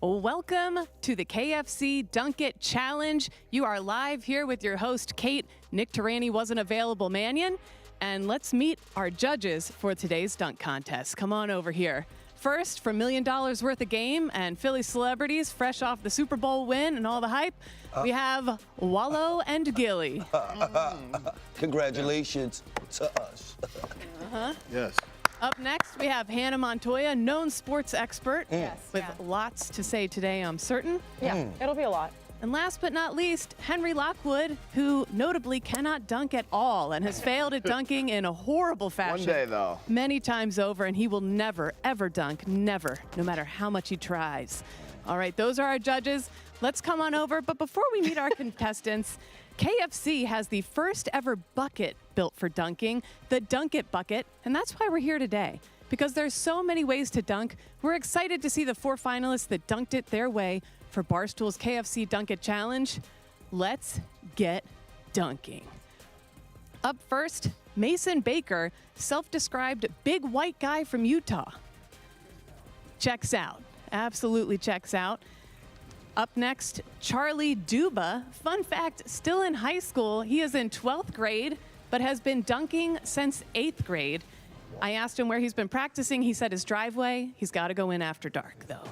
Welcome to the KFC Dunk It Challenge. You are live here with your host, Kate. Nick Tarani wasn't available, Mannion. And let's meet our judges for today's dunk contest. Come on over here. First, for $1 million worth of game and Philly celebrities fresh off the Super Bowl win and all the hype, we have Wallow and Gilly. Congratulations to us. Yes. Up next, we have Hannah Montoya, known sports expert, with lots to say today, I'm certain. Yeah, it'll be a lot. And last but not least, Henry Lockwood, who notably cannot dunk at all and has failed at dunking in a horrible fashion. One day, though. Many times over, and he will never, ever dunk, never, no matter how much he tries. All right, those are our judges. Let's come on over. But before we meet our contestants, KFC has the first ever bucket built for dunking, the Dunk It Bucket, and that's why we're here today. Because there's so many ways to dunk, we're excited to see the 4 finalists that dunked it their way for Barstool's KFC Dunk It Challenge. Let's get dunking. Up first, Mason Baker, self-described big white guy from Utah. Checks out, absolutely checks out. Up next, Charlie Duba. Fun fact, still in high school. He is in 12th grade, but has been dunking since 8th grade. I asked him where he's been practicing. He said his driveway. He's got to go in after dark, though.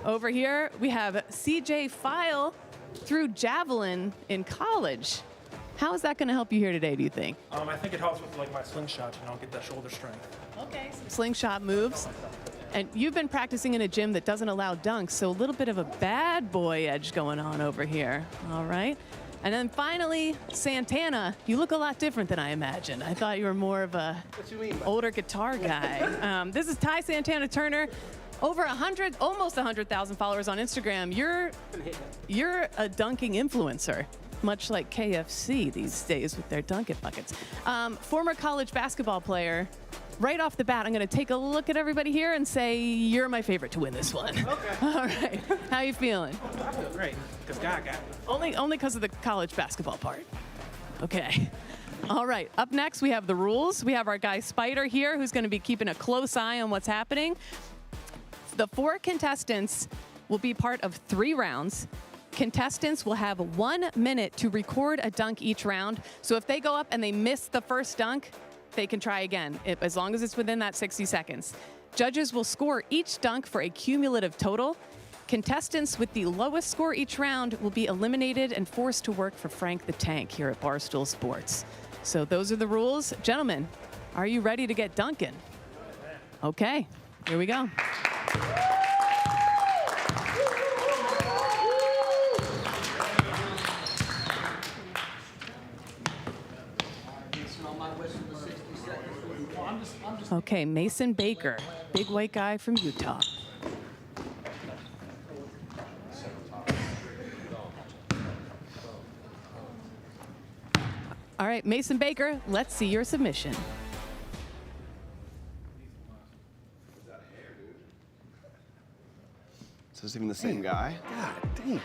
Over here, we have CJ File, threw javelin in college. How is that going to help you here today, do you think? I think it helps with like my slingshot, get that shoulder strength. Okay, some slingshot moves. And you've been practicing in a gym that doesn't allow dunks, so a little bit of a bad boy edge going on over here. All right. And then finally, Santana. You look a lot different than I imagined. I thought you were more of a older guitar guy. This is Ty Santana Turner. Over 100, almost 100,000 followers on Instagram. You're a dunking influencer, much like KFC these days with their Dunk It Buckets. Former college basketball player. Right off the bat, I'm going to take a look at everybody here and say you're my favorite to win this one. Okay. All right. How you feeling? I feel great, because God got me. Only because of the college basketball part. Okay. All right. Up next, we have the rules. We have our guy Spider here, who's going to be keeping a close eye on what's happening. The 4 contestants will be part of 3 rounds. Contestants will have 1 minute to record a dunk each round. So if they go up and they miss the first dunk, they can try again, as long as it's within that 60 seconds. Judges will score each dunk for a cumulative total. Contestants with the lowest score each round will be eliminated and forced to work for Frank the Tank here at Barstool Sports. So those are the rules. Gentlemen, are you ready to get dunking? Okay, here we go. Okay, Mason Baker, big white guy from Utah. All right, Mason Baker, let's see your submission. So it's even the same guy? God dang.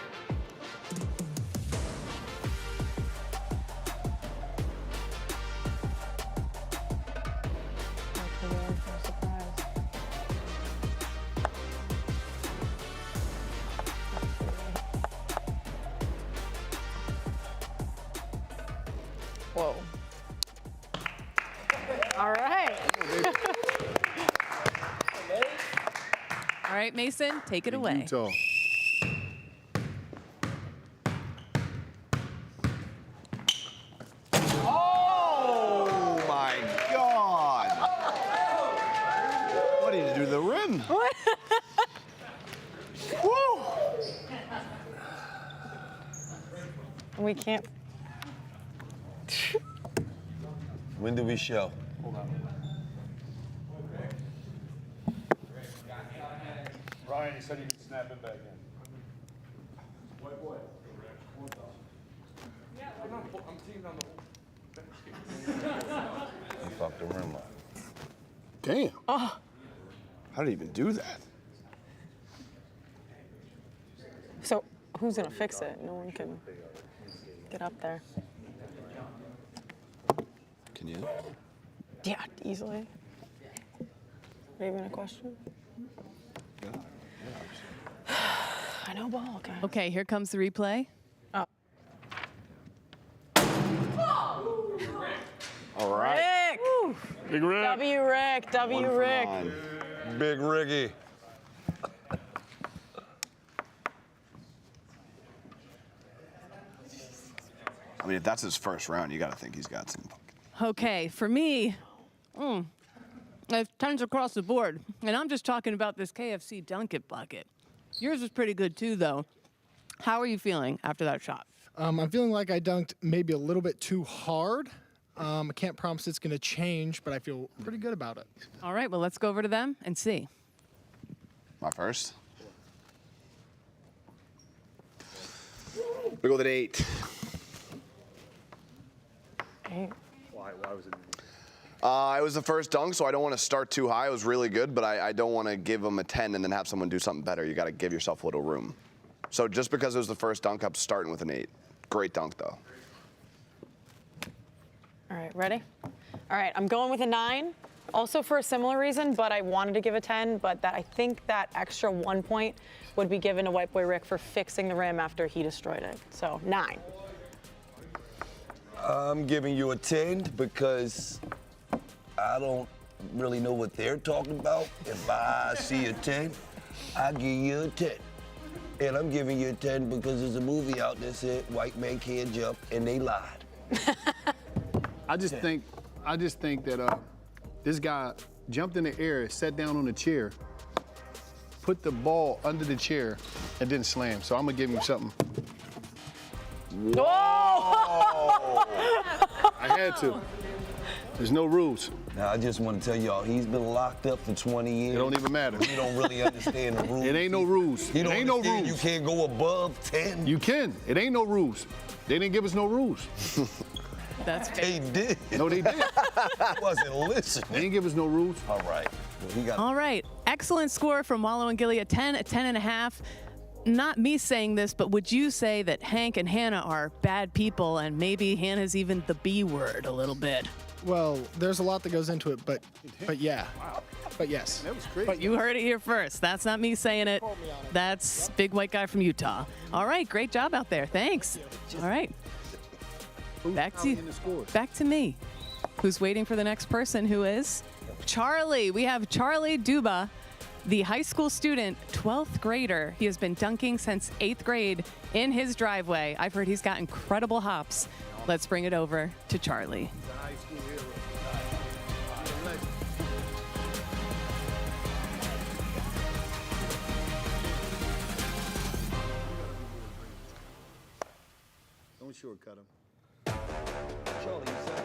Whoa. All right. All right, Mason, take it away. Utah. Oh my God! What did you do to the rim? What? Woo! We can't. When do we show? Hold on. Ryan, you said you could snap it back in. He fucked the rim up. Damn. Oh. How did he even do that? So who's gonna fix it? No one can get up there. Can you? Yeah, easily. Not even a question. I know ball, guys. Okay, here comes the replay. Oh. All right. Rick! Big Rick. W. Rick. W. Rick. Big Ricky. I mean, if that's his first round, you got to think he's got some. Okay, for me, I have tons across the board. And I'm just talking about this KFC Dunk It Bucket. Yours was pretty good too, though. How are you feeling after that shot? I'm feeling like I dunked maybe a little bit too hard. I can't promise it's going to change, but I feel pretty good about it. All right, well, let's go over to them and see. My first? We go with an 8. Hey. Why was it? It was the first dunk, so I don't want to start too high. It was really good, but I don't want to give them a 10 and then have someone do something better. You got to give yourself a little room. So just because it was the first dunk, I'm starting with an 8. Great dunk, though. All right, ready? All right, I'm going with a 9. Also for a similar reason, but I wanted to give a 10, but I think that extra 1 point would be given to White Boy Rick for fixing the rim after he destroyed it. So 9. I'm giving you a 10 because I don't really know what they're talking about. If I see a 10, I give you a 10. And I'm giving you a 10 because there's a movie out that said white men can't jump, and they lied. I just think that this guy jumped in the air, sat down on the chair, put the ball under the chair, and didn't slam. So I'm gonna give him something. Oh! I had to. There's no rules. Now, I just want to tell y'all, he's been locked up for 20 years. It don't even matter. He don't really understand the rules. It ain't no rules. He It don't ain't no understand rules. You can't go above 10. You can. It ain't no rules. They didn't give us no rules. That's They did. No, they didn't. I wasn't They listening. didn't give us no rules. All right. Well, he got All right, excellent score from Wallow and Gilly, a 10, a 10.5. Not me saying this, but would you say that Hank and Hannah are bad people and maybe Hannah's even the B word a little bit? Well, there's a lot that goes into it, but yeah. But yes. That was crazy. But you heard it here first. That's not me saying it. That's big white guy from Utah. All right, great job out there. Thanks. All right. Back to you. Back to me. Who's waiting for the next person? Who is? Charlie. We have Charlie Duba, the high school student, 12th grader. He has been dunking since 8th grade in his driveway. I've heard he's got incredible hops. Let's bring it over to Charlie. Don't shortcut him. Charlie, you 17?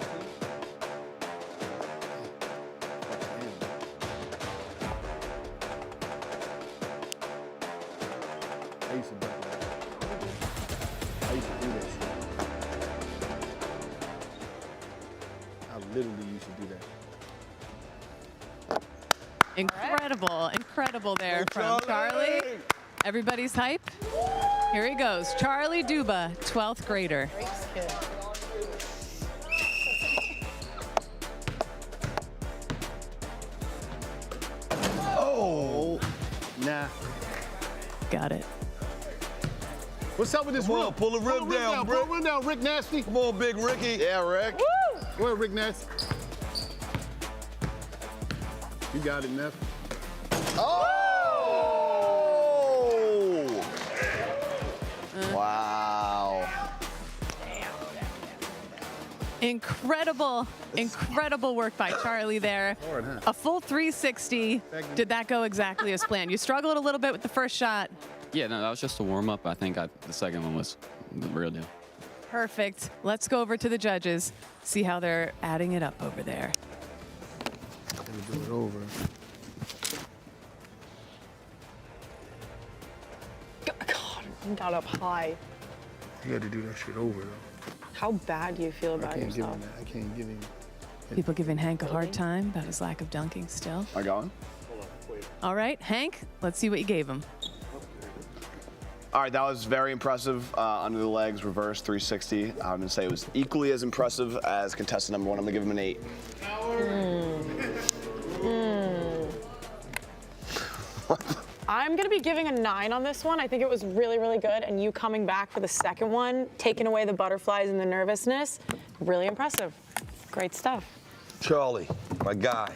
I used to do that. I used to do that shit. I literally used to do that. Incredible, incredible there Go from Charlie. Everybody's hype. Here he goes. Charlie Duba, 12th grader. Oh. Nah. Got it. What's up with this Come rim? on, pull the rim down, Pull Rick. the rim down, Rick Nasty. Come on, Big Ricky. Yeah, Rick. Go ahead, Rick Nasty. You got it, Neff. Oh! Wow. Incredible, incredible work by Charlie there. A full 360. Did that go exactly as planned? You struggled a little bit with the first shot. Yeah, no, that was just a warm-up. I think the second one was the real deal. Perfect. Let's go over to the judges, see how they're adding it up over there. Gotta do it over. God, he got up high. You got to do that shit over, though. How bad do you feel I about can't give yourself? him that. I can't give him. People giving Hank a hard time about his lack of dunking still. Am I going? All right, Hank, let's see what you gave him. All right, that was very impressive. Under the legs, reverse 360. I'm gonna say it was equally as impressive as contestant number 1. I'm gonna give him an 8. I'm gonna be giving a 9 on this one. I think it was really, really good. And you coming back for the second one, taking away the butterflies and the nervousness, really impressive. Great stuff. Charlie, my guy,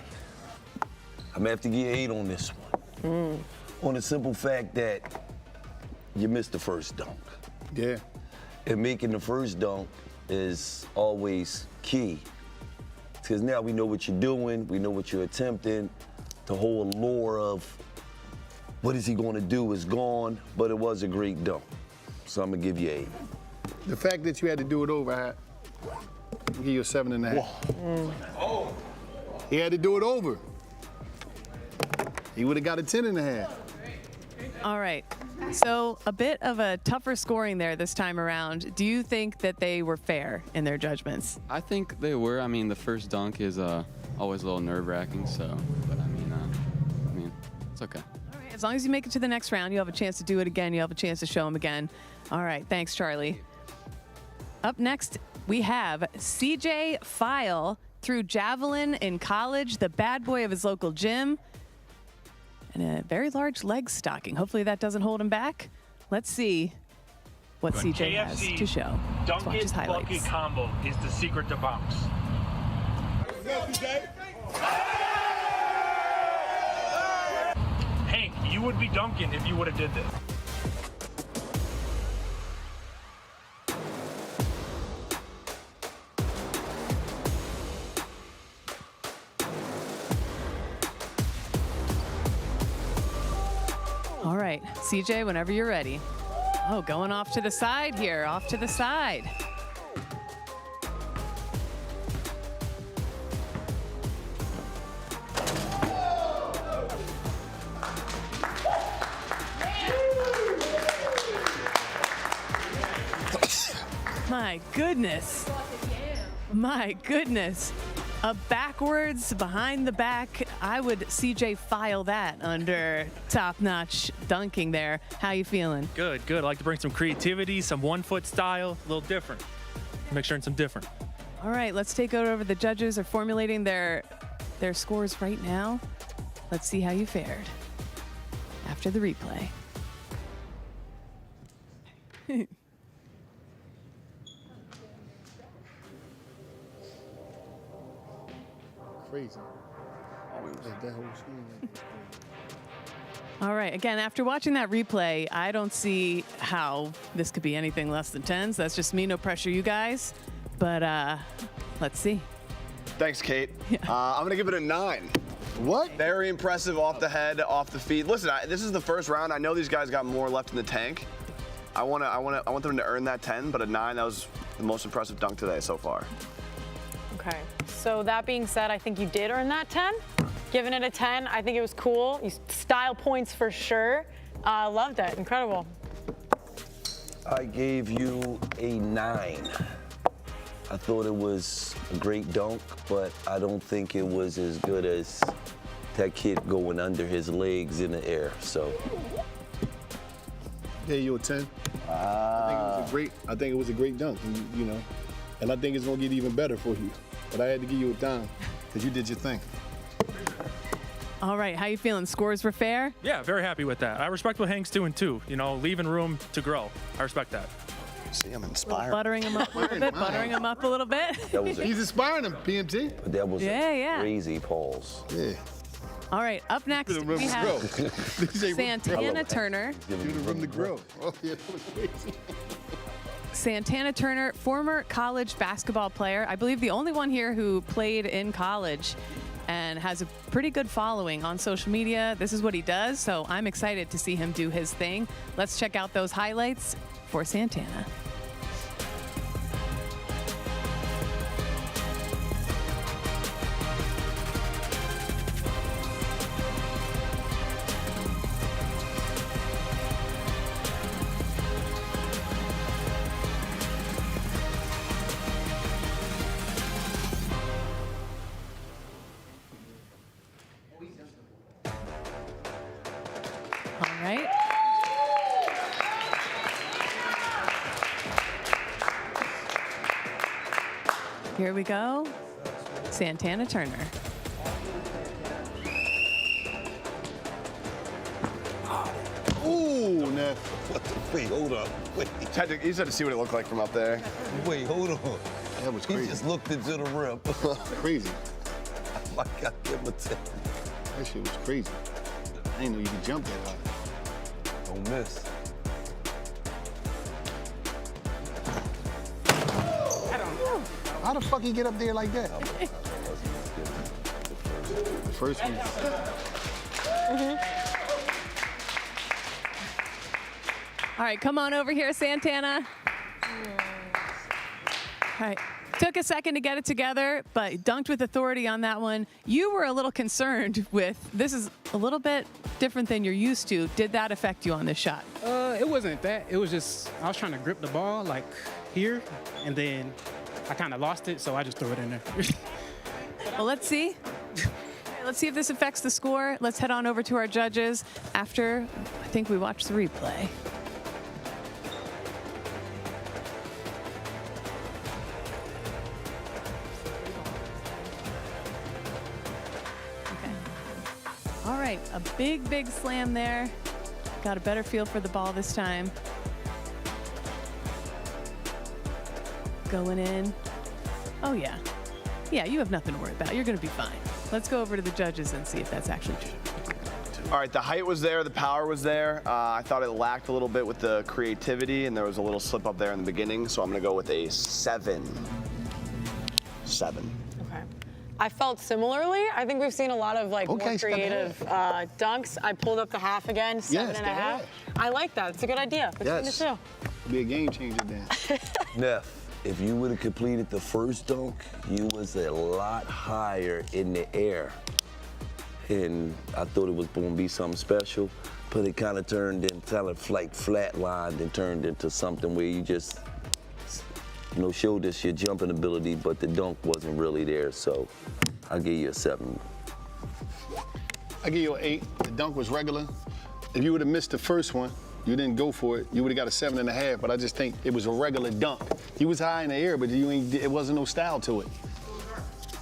I'm gonna have to give you 8 on this one. On the simple fact that you missed the first dunk. Yeah. And making the first dunk is always key. Because now we know what you're doing, we know what you're attempting. The whole allure of what is he gonna do is gone, but it was a great dunk. So I'm gonna give you 8. The fact that you had to do it over, I'll give you a 7.5. He had to do it over. He would have got a 10.5. All right. So a bit of a tougher scoring there this time around. Do you think that they were fair in their judgments? I think they were. I mean, the first dunk is always a little nerve-wracking, so, but I mean, it's okay. All right. As long as you make it to the next round, you'll have a chance to do it again. You'll have a chance to show them again. All right. Thanks, Charlie. Up next, we have CJ File, threw javelin in college, the bad boy of his local gym, and a very large leg stocking. Hopefully that doesn't hold him back. Let's see what CJ has to show. Let's watch his Dunk It Bucket highlights. combo is the secret to bounce. Hank, you would be dunking if you would have did this. All right, CJ, whenever you're ready. Oh, going off to the side here, off to the side. My goodness. My goodness. A backwards, behind the back. I would CJ file that under top-notch dunking there. How you feeling? Good, good. I like to bring some creativity, some one-foot style, a little different. Make sure it's some different. All right, let's take it over. The judges are formulating their scores right now. Let's see how you fared after the replay. Crazy. That whole scene. All right, again, after watching that replay, I don't see how this could be anything less than 10s. That's just me, no pressure, you guys. But let's see. Thanks, Kate. I'm gonna give it a 9. What? Very impressive off the head, off the feet. Listen, this is the first round. I know these guys got more left in the tank. I want them to earn that 10, but a 9, that was the most impressive dunk today so far. Okay. So that being said, I think you did earn that 10. Giving it a 10, I think it was cool. Style points for sure. Loved it. Incredible. I gave you a 9. I thought it was a great dunk, but I don't think it was as good as that kid going under his legs in the air. So, Yeah, you a 10. I think it was a great dunk, you know, and I think it's gonna get even better for you. But I had to give you a dime because you did your thing. All right, how you feeling? Scores were fair? Yeah, very happy with that. I respect what Hank's doing too. You know, leaving room to grow. I respect that. See, I'm inspired. Buttering him up a little bit, buttering him up a little bit. that was He's inspiring him, PMT. that was Yeah. crazy pause. Yeah. All right, up next we have Santana Turner. Give him room to grow. Oh, yeah, that was crazy. Santana Turner, former college basketball player. I believe the only one here who played in college and has a pretty good following on social media. This is what he does, so I'm excited to see him do his thing. Let's check out those highlights for Santana. Here we go. Santana Turner. Ooh, Neff. What the? Wait, hold up. Wait, You just had to see what it looked like from up there. wait, hold on. That was He crazy. just looked into the rim. Crazy. My God, give him a 10. That shit was crazy. I didn't know you could jump that high. Don't miss. How the fuck he get up there like that? The first one. All right, come on over here, Santana. All right. Took a second to get it together, but dunked with authority on that one. You were a little concerned with, this is a little bit different than you're used to. Did that affect you on this shot? It wasn't that. It was just, I was trying to grip the ball like here, and then I kind of lost it, so I just threw it in there. Well, let's see. Let's see if this affects the score. Let's head on over to our judges after I think we watch the replay. All right, a big, big slam there. Got a better feel for the ball this time. Going in. Oh, yeah. Yeah, you have nothing to worry about. You're going to be fine. Let's go over to the judges and see if that's actually true. All right, the height was there, the power was there. I thought it lacked a little bit with the creativity, and there was a little slip up there in the beginning, so I'm going to go with a 7. 7. Okay. I felt similarly. I think we've seen a lot of like Okay, more step creative dunks. I pulled up the half again, 7.5. step ahead. I like that. It's a good idea between Yes. the two. Be a game changer then. Neff, if you would have completed the first dunk, you was a lot higher in the air. And I thought it was going to be something special, but it kind of turned into like flatlined and turned into something where you just, showed us your jumping ability, but the dunk wasn't really there. So I'll give you a 7. I give you an 8. The dunk was regular. If you would have missed the first one, you didn't go for it, you would have got a 7.5, but I just think it was a regular dunk. He was high in the air, but it wasn't no style to it.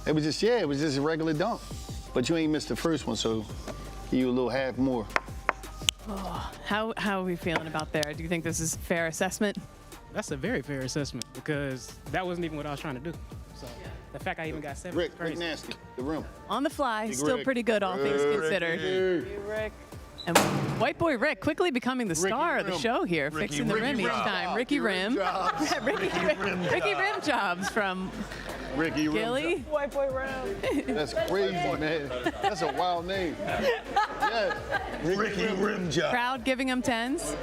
It was just a regular dunk. But you ain't missed the first one, so give you a little half more. Oh, how are we feeling about there? Do you think this is a fair assessment? That's a very fair assessment because that wasn't even what I was trying to do. So the fact I even got 7 Rick, is crazy. Rick Nasty, the rim. On the fly, Big still Rick. pretty good, all things considered. Rick. And white boy Rick quickly becoming the star of the Rim. show here, fixing the rim each time. Ricky Rim. Ricky Rim jobs from Ricky Rim. Gilly. White boy round. That's crazy, man. That's a wild name. Yeah. Ricky Rim job. Crowd giving him 10s.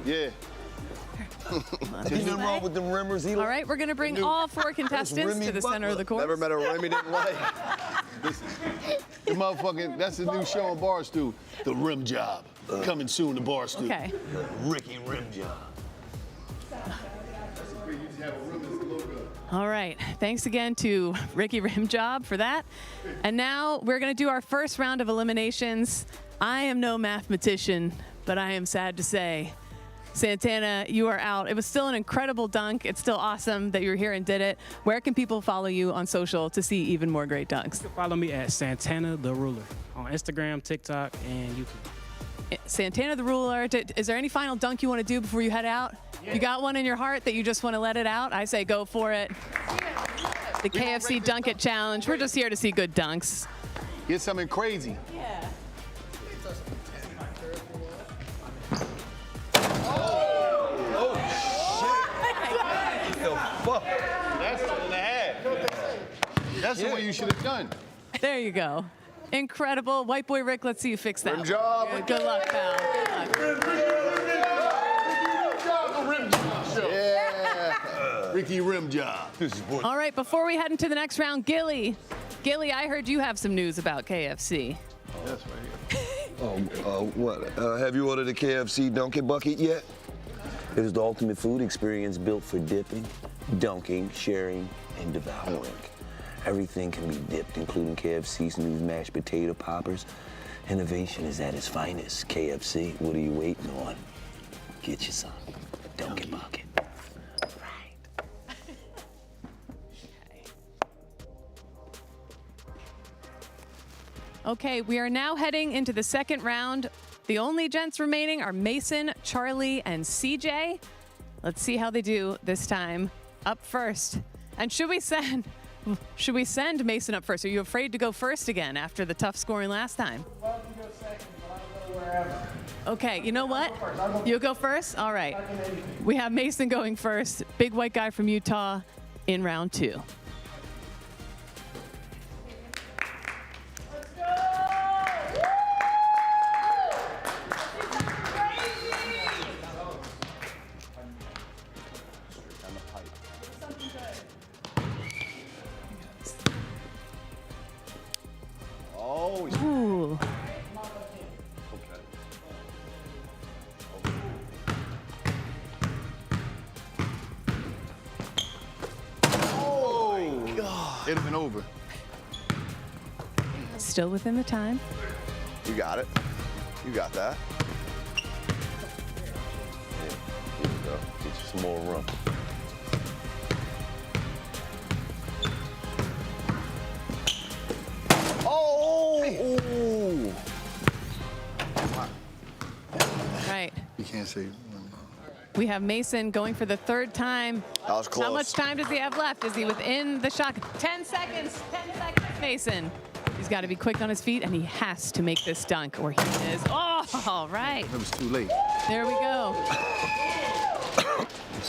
Yeah. There's nothing wrong with the rimmers. All right, we're going to bring all 4 contestants Remy to the center of the court. Never met a rim he didn't like. The motherfucking, that's the new show on Barstool. The Rim Job. Coming soon to Barstool. Okay. Ricky Rim job. All right. Thanks again to Ricky Rimjob for that. And now we're going to do our first round of eliminations. I am no mathematician, but I am sad to say, Santana, you are out. It was still an incredible dunk. It's still awesome that you're here and did it. Where can people follow you on social to see even more great dunks? Follow me at Santana the Ruler on Instagram, TikTok, and YouTube. Santana the Ruler. Is there any final dunk you want to do before you head out? You got one in your heart that you just want to let it out? I say go for it. The KFC Dunk It Challenge. We're just here to see good dunks. Get something crazy. Yeah. Fuck. That's 7.5. That's the way you should have done. There you go. Incredible. White boy Rick, let's see you fix that. Rim job. Good luck, pal. Good luck. Yeah. Ricky Rim Job. All right, before we head into the next round, Gilly, I heard you have some news about KFC. That's right here. What? Have you ordered a KFC Dunk It Bucket yet? It is the ultimate food experience built for dipping, dunking, sharing, and devouring. Everything can be dipped, including KFC's new mashed potato poppers. Innovation is at its finest. KFC, what are you waiting on? Get you some. Dunk It Bucket. Right. Okay, we are now heading into the second round. The only gents remaining are Mason, Charlie, and CJ. Let's see how they do this time. Up first. And should we send Mason up first? Are you afraid to go first again after the tough scoring last time? Well, you go second, but I'll go wherever. Okay, you know what? You'll go first? All right. We have Mason going first. Big white guy from Utah in round 2. Oh, Ooh. It'd have been over. Still within the time. you got it. You got that. Here we go. Get you some more rum. Oh! Ooh. Right. You can't say. We have Mason going for the third time. That was close. How much time does he have left? Is he within the shot? 10 seconds. 10 seconds, Mason. He's got to be quick on his feet, and he has to make this dunk, or he is. Oh, all right. It was too late. There we go.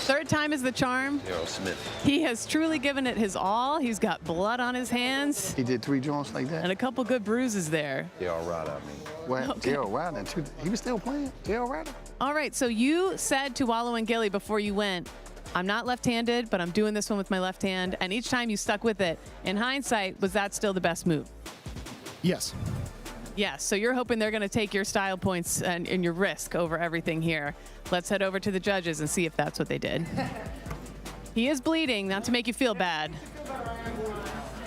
Third time is the charm. Harold Smith. He has truly given it his all. He's got blood on his hands He did 3 joints like that. and a couple good bruises there. Harold Ryder, I mean. Well, Okay. Gerald Ryder, too. He was still playing. Gerald Ryder. All right, so you said to Wallow and Gilly before you went, I'm not left-handed, but I'm doing this one with my left hand. And each time you stuck with it. In hindsight, was that still the best move? Yes. Yes, so you're hoping they're going to take your style points and your risk over everything here. Let's head over to the judges and see if that's what they did. He is bleeding, not to make you feel bad.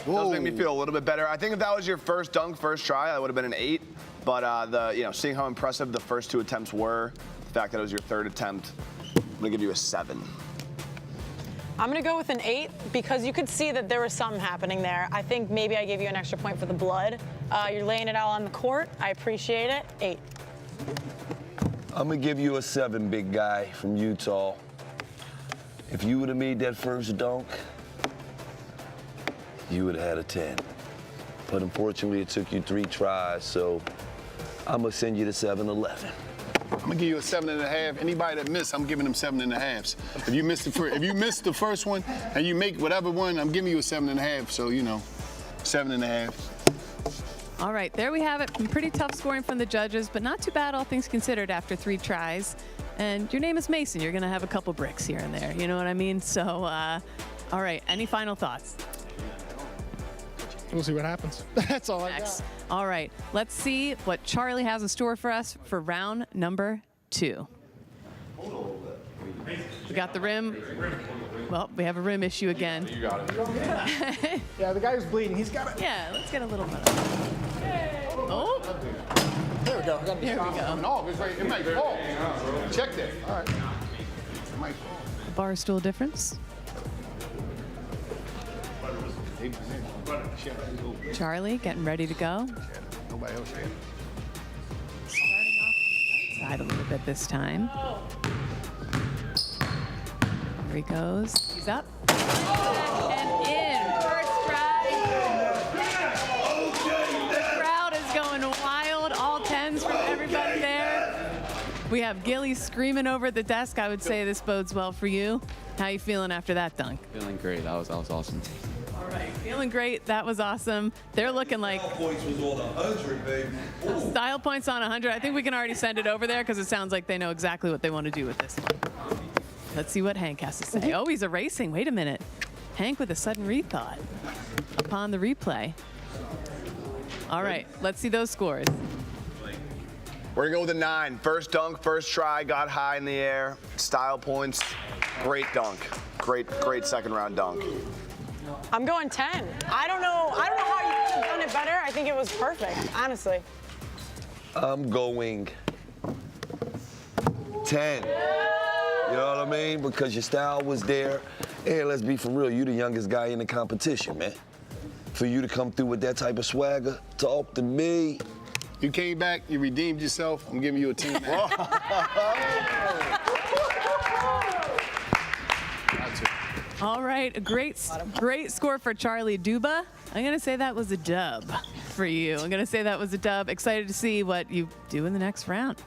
Does make me feel a little bit better. I think if that was your first dunk, first try, that would have been an 8. But seeing how impressive the first 2 attempts were, the fact that it was your 3rd attempt, I'm gonna give you a 7. I'm going to go with an 8 because you could see that there was something happening there. I think maybe I gave you an extra point for the blood. You're laying it out on the court. I appreciate it. 8. I'm gonna give you a 7, big guy from Utah. If you would have made that first dunk, you would have had a 10. But unfortunately, it took you 3 tries, so I'm gonna send you to 7-11. I'm gonna give you a 7.5. Anybody that missed, I'm giving them 7.5s. If you missed the first one and you make whatever one, I'm giving you a 7.5. So 7.5. All right, there we have it. Pretty tough scoring from the judges, but not too bad, all things considered, after 3 tries. And your name is Mason. You're going to have a couple bricks here and there. You know what I mean? So, all right, any final thoughts? We'll see what happens. That's all I Next. got. All right, let's see what Charlie has in store for us for round number 2. We got the rim. Well, we have a rim issue again. You got it. Yeah, the guy who's bleeding, he's got it. Yeah, let's get a little bit of Oh, There we go. there we go. No, it might fall. Check that. All right. It might fall. Barstool difference. Charlie getting ready to go. Nobody else had it. Starting off on the right side a little bit this time. There he goes. He's up. And in. First try. The crowd is going wild. All 10s from everybody there. We have Gilly screaming over at the desk. I would say this bodes well for you. How you feeling after that dunk? Feeling great. That was awesome. All right, feeling great. That was awesome. They're looking like Points was on 100, baby. style points on 100. I think we can already send it over there because it sounds like they know exactly what they want to do with this one. Let's see what Hank has to say. Oh, he's erasing. Wait a minute. Hank with a sudden rethought upon the replay. All right, let's see those scores. We're gonna go with a 9. First dunk, first try, got high in the air. Style points, great dunk. Great 2nd round dunk. I'm going 10. I don't know how you could have done it better. I think it was perfect, honestly. I'm going 10. You know what I mean? Because your style was there. And let's be for real, you the youngest guy in the competition, man. For you to come through with that type of swagger, talk to me. You came back, you redeemed yourself. I'm giving you a 10. All right, a great score for Charlie Duba. I'm going to say that was a dub for you. I'm going to say that was a dub. Excited to see what you do in the next round.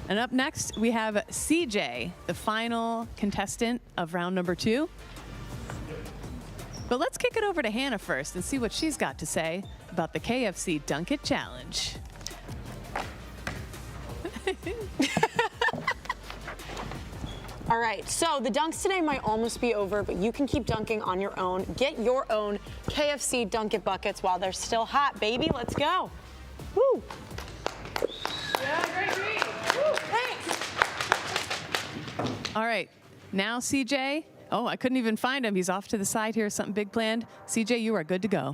And up next, we have CJ, the final contestant of round number 2. But let's kick it over to Hannah first and see what she's got to say about the KFC Dunk It Challenge. All right, so the dunks today might almost be over, but you can keep dunking on your own. Get your own KFC Dunk It Buckets while they're still hot, baby. Let's go. Woo. Yeah, great read. Woo, thanks. All right, now CJ. Oh, I couldn't even find him. He's off to the side here. Something big planned. CJ, you are good to go.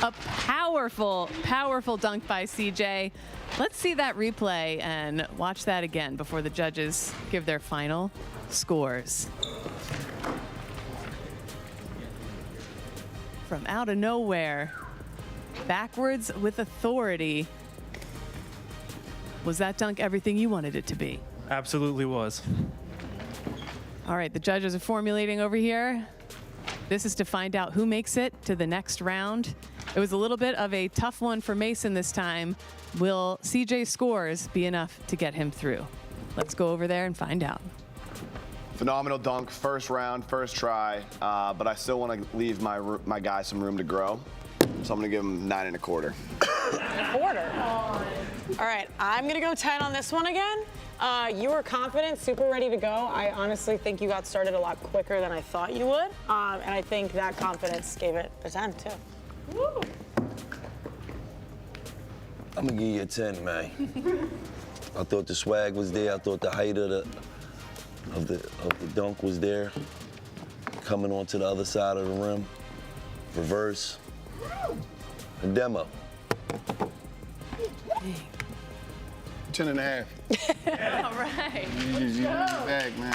A powerful, powerful dunk by CJ. Let's see that replay and watch that again before the judges give their final scores. From out of nowhere, backwards with authority. Was that dunk everything you wanted it to be? Absolutely was. All right, the judges are formulating over here. This is to find out who makes it to the next round. It was a little bit of a tough one for Mason this time. Will CJ's scores be enough to get him through? Let's go over there and find out. Phenomenal dunk, first round, first try, but I still want to leave my guy some room to grow. So I'm gonna give him 9 1/4. 1/4. All right, I'm gonna go 10 on this one again. You were confident, super ready to go. I honestly think you got started a lot quicker than I thought you would. And I think that confidence gave it a 10 too. Woo. I'm gonna give you a 10, man. I thought the swag was there. I thought the height of the dunk was there. Coming onto the other side of the rim, reverse, a demo. 10 1/2. All right. You back, man.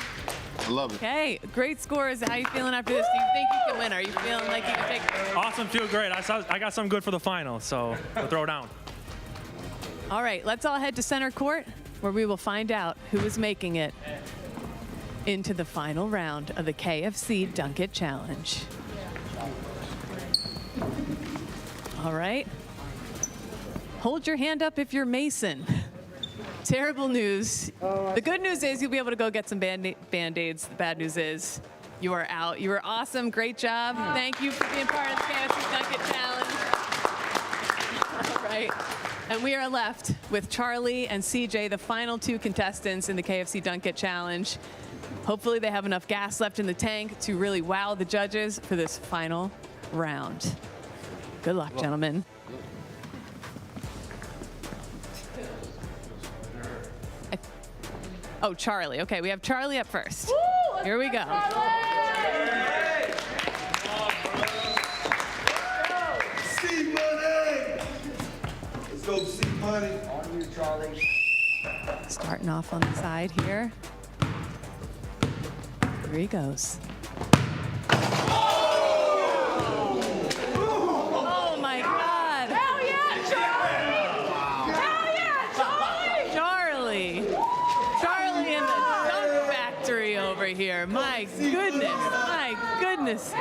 I love it. Okay, great scores. How are you feeling after this? Do you think you can win? Are you feeling like you can take it? Awesome, feel great. I got something good for the final, so we'll throw down. All right, let's all head to center court where we will find out who is making it into the final round of the KFC Dunk It Challenge. All right. Hold your hand up if you're Mason. Terrible news. The good news is you'll be able to go get some Band-Aids. The bad news is you are out. You were awesome. Great job. Thank you for being part of the KFC Dunk It Challenge. All right. And we are left with Charlie and CJ, the final 2 contestants in the KFC Dunk It Challenge. Hopefully they have enough gas left in the tank to really wow the judges for this final round. Good luck, gentlemen. Oh, Charlie. Okay, we have Charlie up first. Woo, here we go. See money! Let's go see money. On you, Charlie. Starting off on the side here. Here he goes. Oh my God! Hell yeah, Charlie! Hell yeah, Charlie! Charlie in the dunk factory over here. My goodness, my goodness.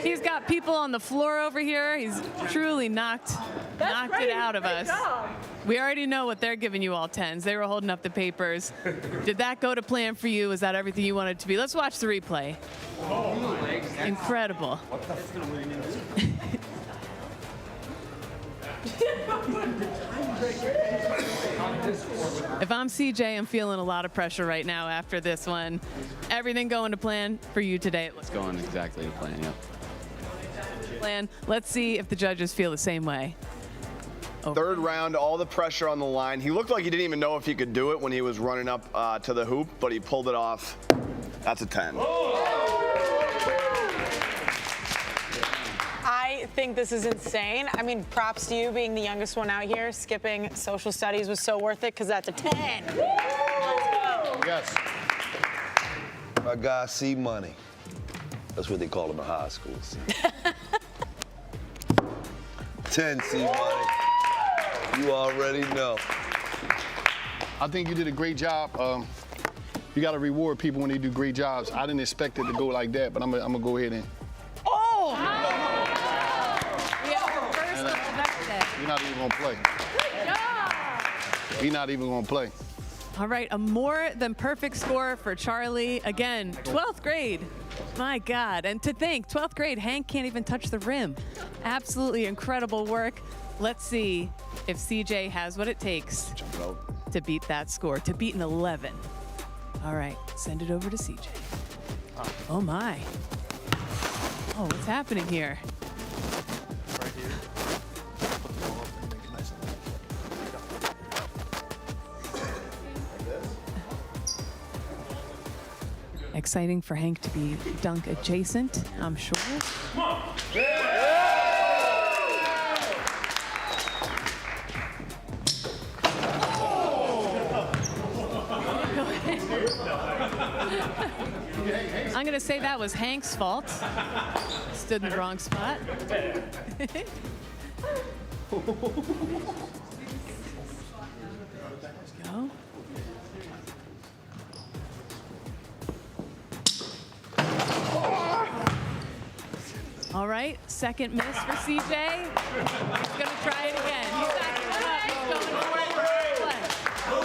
He's got people on the floor over here. He's truly knocked it out of us. We already know what they're giving you all 10s. They were holding up the papers. Did that go to plan for you? Is that everything you wanted it to be? Let's watch the replay. Incredible. If I'm CJ, I'm feeling a lot of pressure right now after this one. Everything going to plan for you today. It's going exactly to plan, yep. Let's see if the judges feel the same way. Third round, all the pressure on the line. He looked like he didn't even know if he could do it when he was running up to the hoop, but he pulled it off. That's a 10. I think this is insane. I mean, props to you being the youngest one out here. Skipping social studies was so worth it because that's a 10. Let's go. Yes. My guy, C Money. That's what they call him in high school. C. 10, C Money. You already know. I think you did a great job. You got to reward people when they do great jobs. I didn't expect it to go like that, but I'm gonna go ahead and. Oh! Yeah, first of the You're not even gonna play. He's not even gonna play. All right, a more than perfect score for Charlie. Again, 12th grade. My God. And to think, 12th grade, Hank can't even touch the rim. Absolutely incredible work. Let's see if CJ has what it takes to beat that score, to beat an 11. All right, send it over to CJ. Oh my. Oh, what's happening here? Right here. Put the ball up and make it nice and Exciting for Hank to be dunk adjacent, I'm sure. I'm going to say that was Hank's fault. Stood in the wrong spot. Go. All right, second miss for CJ. He's going to try it again. He's not giving up. He's going for it. All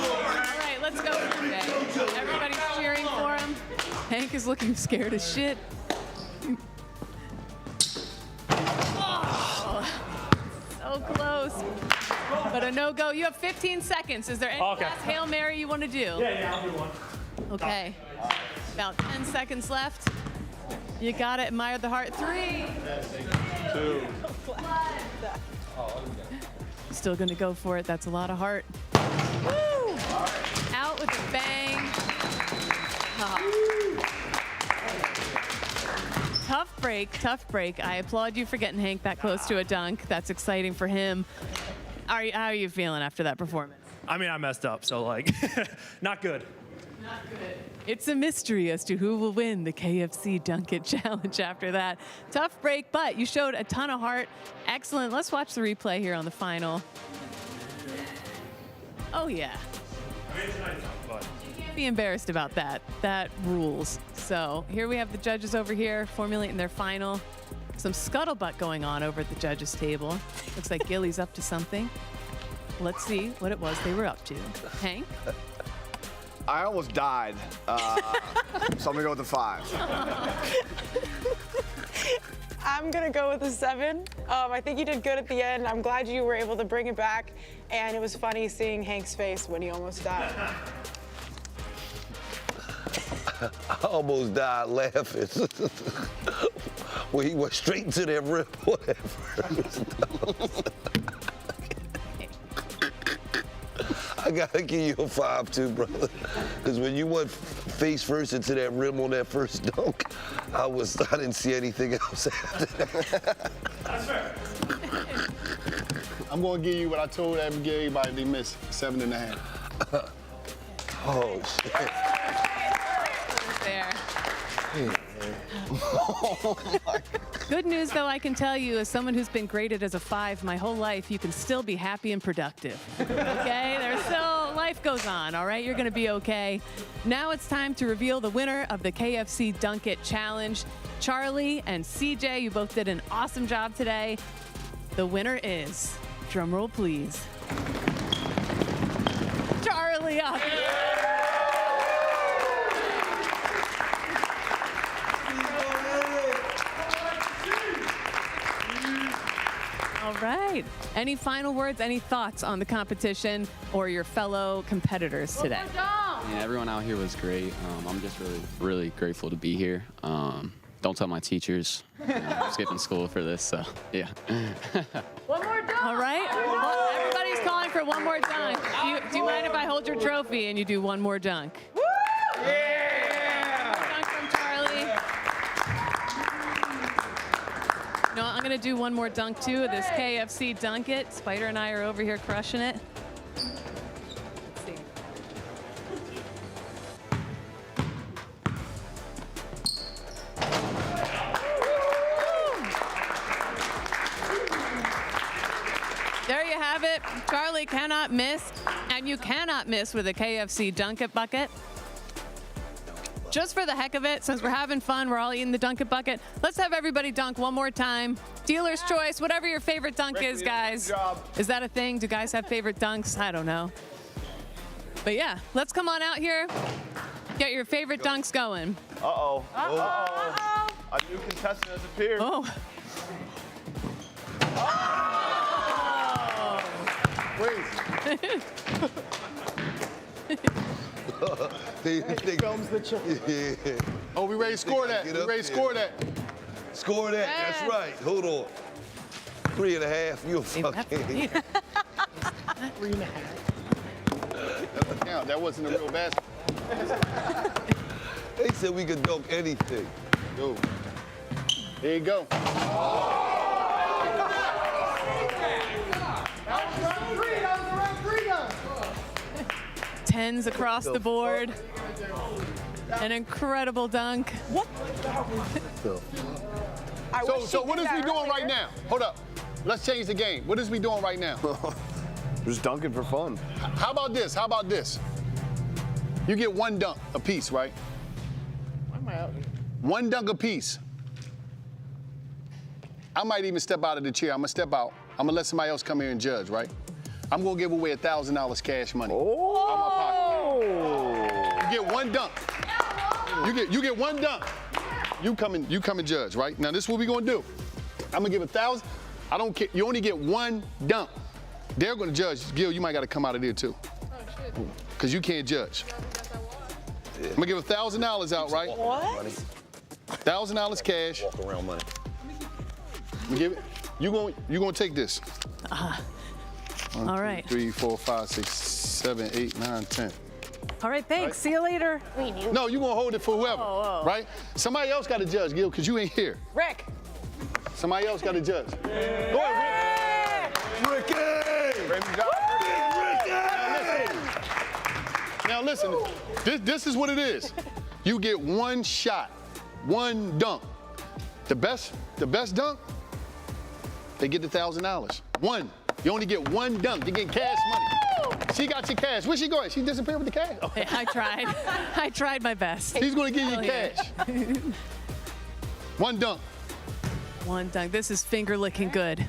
right, let's go, CJ. Everybody's cheering for him. Hank is looking scared as shit. Oh, so close. But a no-go. You have 15 seconds. Is there any last Hail Mary you want to do? Yeah, I'll do one. Okay. About 10 seconds left. You got it. Admire the heart. 3, 2. Still going to go for it. That's a lot of heart. Woo! Out with a bang. Tough break, tough break. I applaud you for getting Hank that close to a dunk. That's exciting for him. How are you feeling after that performance? I mean, I messed up, so like, not good. Not good. It's a mystery as to who will win the KFC Dunk It Challenge after that. Tough break, but you showed a ton of heart. Excellent. Let's watch the replay here on the final. Oh, yeah. Be embarrassed about that. That rules. So here we have the judges over here formulating their final. Some scuttlebutt going on over at the judges table. Looks like Gilly's up to something. Let's see what it was they were up to. Hank? I almost died, so I'm gonna go with the 5. I'm gonna go with a 7. I think you did good at the end. I'm glad you were able to bring it back, and it was funny seeing Hank's face when he almost died. I almost died laughing. When he went straight into that rim, whatever. I gotta give you a 5 too, brother. Because when you went face first into that rim on that first dunk, I didn't see anything else after that. That's fair. I'm gonna give you what I told everybody they missed, 7.5. Oh, shit. There. Good news, though, I can tell you, as someone who's been graded as a 5 my whole life, you can still be happy and productive. Okay? There's still, life goes on, all right? You're going to be okay. Now it's time to reveal the winner of the KFC Dunk It Challenge. Charlie and CJ, you both did an awesome job today. The winner is, drumroll please, Charlie up. All right. Any final words, any thoughts on the competition or your fellow competitors today? Yeah, everyone out here was great. I'm just really grateful to be here. Don't tell my teachers. I'm skipping school for this, so yeah. One more dunk. All right. Well, everybody's calling for one more dunk. Do you mind if I hold your trophy and you do one more dunk? Woo! Yeah! Dunk from Charlie. No, I'm going to do one more dunk, too, of this KFC Dunk It. Spider and I are over here crushing it. Let's see. it. Charlie cannot miss, and you cannot miss with a KFC Dunk It Bucket. Just for the heck of it, since we're having fun, we're all eating the Dunk It Bucket, let's have everybody dunk one more time. Dealer's choice, whatever your favorite dunk is, guys. Is that a thing? Do guys have favorite dunks? I don't know. But yeah, let's come on out here. Get your favorite dunks going. Uh-oh. Uh-oh. A new contestant has appeared. Oh. He films the trick. Yeah. Oh, we ready to score that. We ready to score that. Score that. Yes. That's right. Hold on. 3.5. You fucking. 3.5. Yeah, that wasn't a real basket. They said we could dunk anything. Go. There you go. Tens across the board. An incredible dunk. So what is we doing right now? Hold up. Let's change the game. What is we doing right now? Just dunking for fun. How about this? How about this? You get one dunk apiece, right? One dunk apiece. I might even step out of the chair. I'm gonna step out. I'm gonna let somebody else come here and judge, right? I'm gonna give away $1,000 cash money. Oh. Out my pocket. You get one dunk. You get one dunk. You come and judge, right? Now this is what we gonna do. I'm gonna give 1,000. I don't care. You only get one dunk. They're gonna judge. Gil, you might gotta come out of there too. Oh shit. Cause you can't judge. I'm gonna give $1,000 out, right? What? $1,000 cash. Walk around money. Give it. You gonna take this. One, All two, right. 3, 4, 5, 6, 7, 8, 9, 10. All right, thanks. See you later. No, you gonna hold it for whoever, right? Somebody else got to judge, Gil, because you ain't here. Rick. Somebody else got to judge. Go ahead, Ricky! Rick. Now listen, this is what it is. You get one shot, one dunk. The best dunk, they get the $1,000. One. You only get one dunk. You get cash money. She got your cash. Where'd she go? She disappeared with the cash. Oh. I tried. I tried my best. He's gonna give you cash. One dunk. One dunk. This is finger licking good.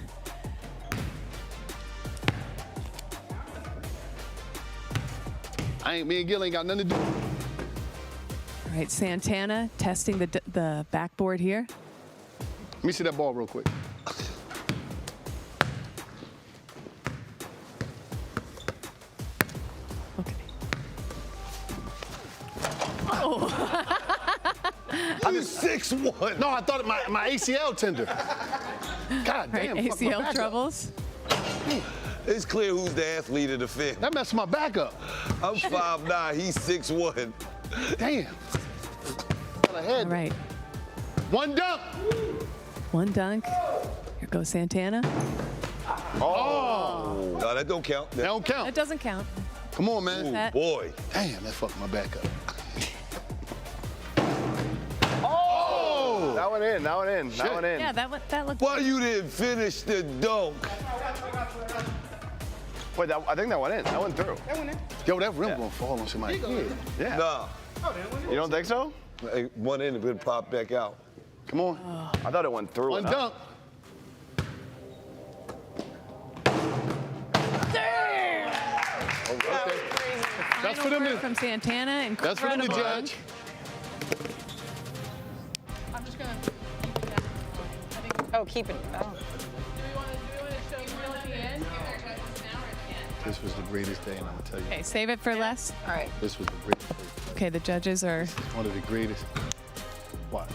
Me and Gil ain't got nothing to do. All right, Santana testing the backboard here. Let me see that ball real quick. Okay. Oh. I'm 6'1". No, I thought my ACL tender. God Right, damn. fuck my ACL back up. troubles. It's clear who's the athlete of the fit. That messed my back up. I'm 5'9", he's 6'1". Damn. All right, One dunk. one dunk. Here goes Santana. Oh. No, that don't count. That don't count. That doesn't count. Come on, man. That- Boy. Damn, that fucked my back up. Oh! That one in, that one in, that one in. Yeah, that looked. Why you didn't finish the dunk? Wait, I think that went in. That went through. Yo, that rim gonna fall on somebody's head. Yeah. Nah. You don't think so? Hey, one in, it pop back out. Come on. I thought it went through. One dunk. Okay. That's for them to, from Santana. that's for them to Incredible. judge. I'm just gonna. Oh, keep it. Oh. This was the greatest day, and I'm gonna tell you. Okay, save it for less. All right. This was the greatest day. Okay, the judges are. One of the greatest. Watch.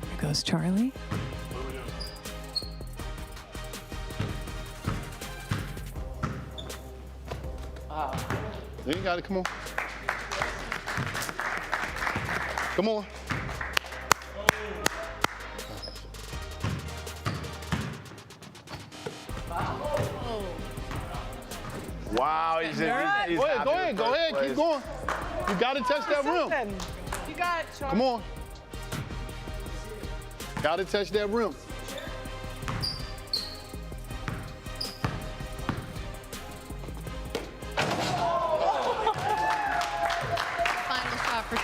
Here goes Charlie. You got it. Come on. Come on. Wow, he's in. He's Go ahead, happy go with ahead, go first ahead. place. Keep going. You got to touch that rim. You got it, Sean. Come on. Got to touch that rim.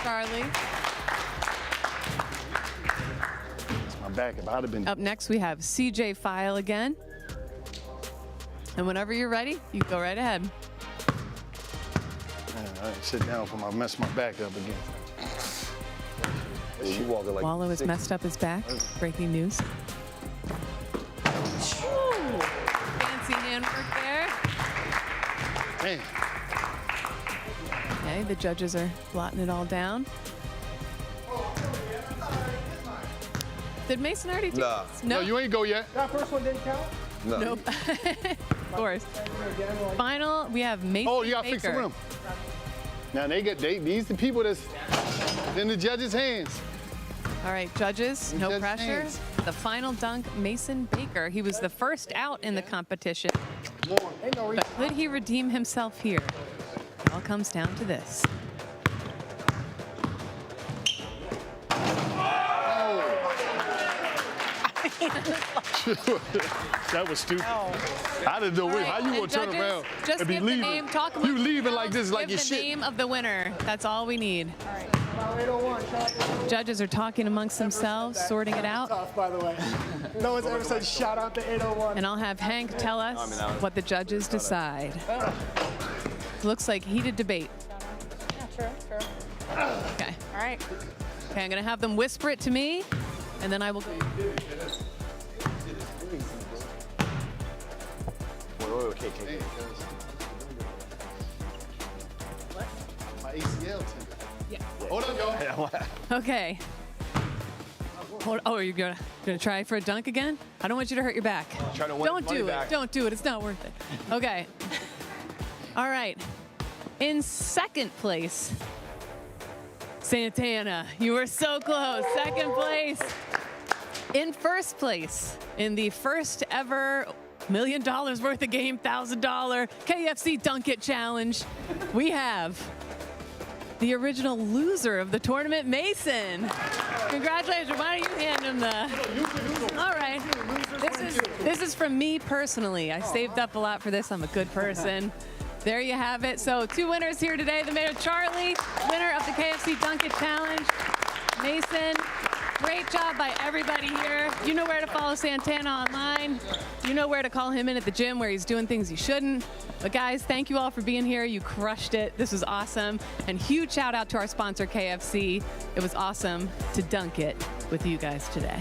Charlie. It's my back. If I'd have been. Up next, we have CJ File again. And whenever you're ready, you go right ahead. I didn't sit down before I mess my back up again. You walking like Wallow has messed up his back. Breaking news. Ooh, fancy handwork there. Damn. Okay, the judges are blotting it all down. Did Mason already do Nah. this? No, you ain't go yet. That first one didn't count? No. Nope. Of course. Final, we have Mason Oh, you gotta fix the Baker. rim. Now these the people that's in the judges' hands. All right, judges, no Judges' pressure. hands. The final dunk, Mason Baker. He was the first out in the competition. But could he redeem himself here? It all comes down to this. That was stupid. I didn't know All right, how you and gonna turn judges, around just and be give the leaving. name, talk amongst You leaving like yourselves, this, like give your the shit. name of the winner. That's all we need. 801, shout out Judges are talking amongst themselves, sorting it out. tough, by the way. No one's ever said shout out to 801. And I'll have Hank tell us what the judges decide. Looks like heated debate. Yeah, true. Okay. All right. Okay, I'm gonna have them whisper it to me, and then I will go. Okay. My ACL tendon. Yeah. Hold on, y'all. Okay. Oh, you're gonna try for a dunk again? I don't want you to hurt your back. Trying to win Don't money do it. back. Don't do it. It's not worth it. Okay. All right. In second place, Santana. You were so close. Second place. In first place, in the first ever $1 million worth of game, $1,000 KFC Dunk It Challenge, we have the original loser of the tournament, Mason. Congratulations. Why don't you hand him the... All right. This is from me personally. I saved up a lot for this. I'm a good person. There you have it. So 2 winners here today. The winner, Charlie, winner of the KFC Dunk It Challenge. Mason, great job by everybody here. You know where to follow Santana online. You know where to call him in at the gym where he's doing things he shouldn't. But guys, thank you all for being here. You crushed it. This was awesome. And huge shout out to our sponsor, KFC. It was awesome to dunk it with you guys today.